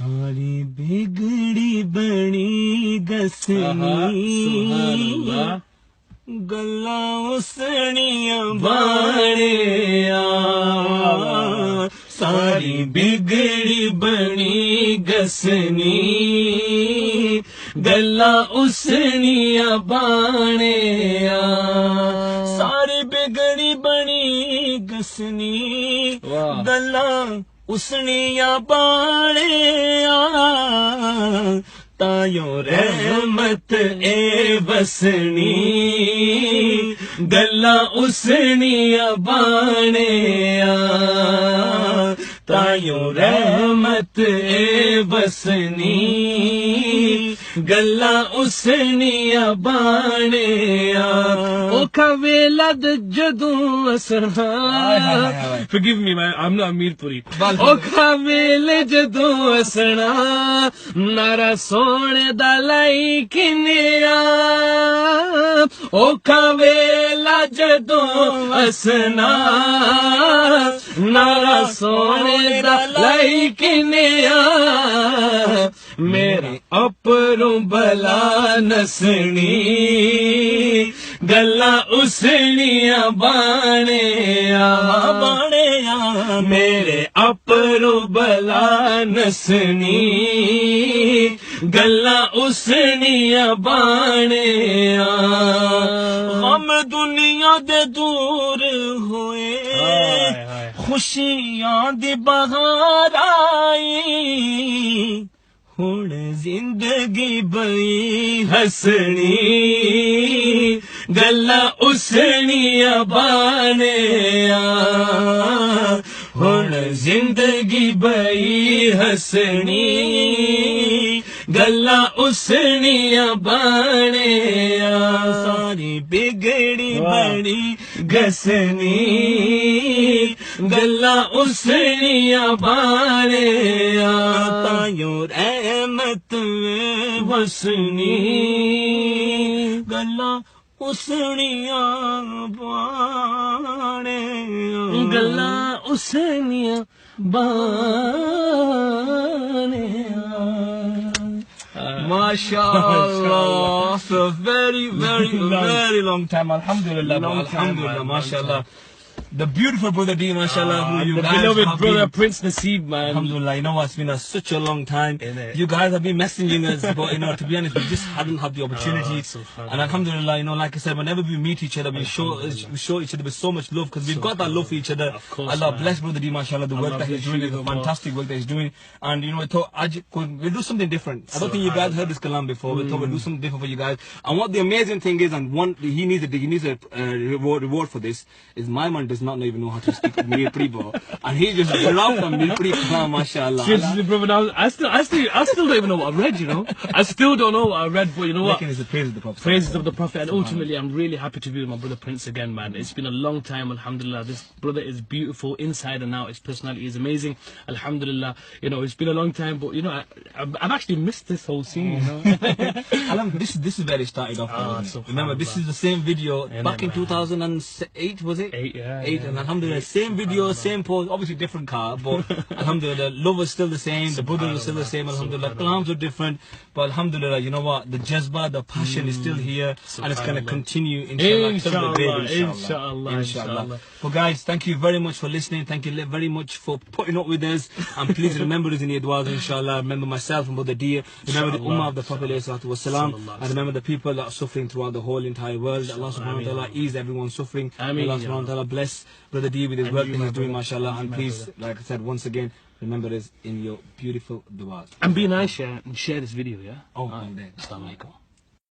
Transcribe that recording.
सारी बिगड़ी बनी दसनी गल्ला उसनिया बाणिया सारी बिगड़ी बनी गसनी गल्ला उसनिया बाणिया सारी बिगड़ी बनी गसनी गल्ला उसनिया बाणिया तायो रहमत ए बसनी गल्ला उसनिया बाणिया तायो रहमत ए बसनी गल्ला उसनिया बाणिया ओखा वेला जदों असना Forgive me man, I'm not Amirpuri ओखा वेले जदों असना नारा सोने दा लाई किनिया ओखा वेला जदों असना नारा सोने दा लाई किनिया मेरे अपरों बला नसनी गल्ला उसनिया बाणिया बाणिया मेरे अपरों बला नसनी गल्ला उसनिया बाणिया हम दुनिया दे दूर होए खुशियां दी बहार आई हुण जिंदगी बई हसनी गल्ला उसनिया बाणिया हुण जिंदगी बई हसनी गल्ला उसनिया बाणिया सारी बिगड़ी बड़ी गसनी गल्ला उसनिया बाणिया तायो रहमत वसनी गल्ला उसनिया बाणिया गल्ला उसनिया बाणिया MashaAllah. For a very long time. Alhamdulillah. Alhamdulillah. MashaAllah. The beautiful brother D, mashallah, who you the guys beloved have brother been, Prince Naseeb, man. Alhamdulillah, you know what, it's been such a long time. You guys have been messaging us, but you know, to be honest, we just hadn't had the opportunity. And alhamdulillah, you know, like I said, whenever we meet each other, we show each other with so much love, because we've got that love for each other. Of course, Allah man. bless brother D, mashallah, the work that he's doing is a fantastic work that he's doing. And you know, we thought, we'll do something different. I don't think you guys heard this kalam before. We thought we'll do something different for you guys. And what the amazing thing is, and one, he needs a reward for this, is my man does not even know how to speak Mirpuri, bro. And he just dropped on Mirpuri kalam, mashallah. Seriously, brother, I still don't even know what I read, you know. I still don't know what I read, but you know what? It's the praises of the Prophet. Praises of the Prophet, and ultimately, I'm really happy to be with my brother Prince again, man. It's been a long time, alhamdulillah. This brother is beautiful inside and out. His personality is amazing, alhamdulillah. You know, it's been a long time, but you know, I've actually missed this whole scene, you know. This is where it started off. Remember, this is the same video back in 2008, was it? 8, yeah. 8, and alhamdulillah, same video, same pose, obviously different car, but alhamdulillah, love was still the same, the brothers were still the same, alhamdulillah, kalams were different, but alhamdulillah, you know what, the jazba, the passion is still here, and it's going to continue, inshallah. Well guys, thank you very much for listening, thank you very much for putting up with us, and please remember us in your du'as, inshallah. Remember myself and Brother Dia, remember the ummah of the Prophet ﷺ, and remember the people that are suffering throughout the whole entire world. Allah subhanahu wa ta'ala ease everyone's suffering. Allah subhanahu wa ta'ala bless Brother Dia with his work that he's doing, mashallah. And please, like I said, once again, remember us in your beautiful du'as. And be nice, yeah, and share this video, yeah? Oh, and then. Assalamu alaikum.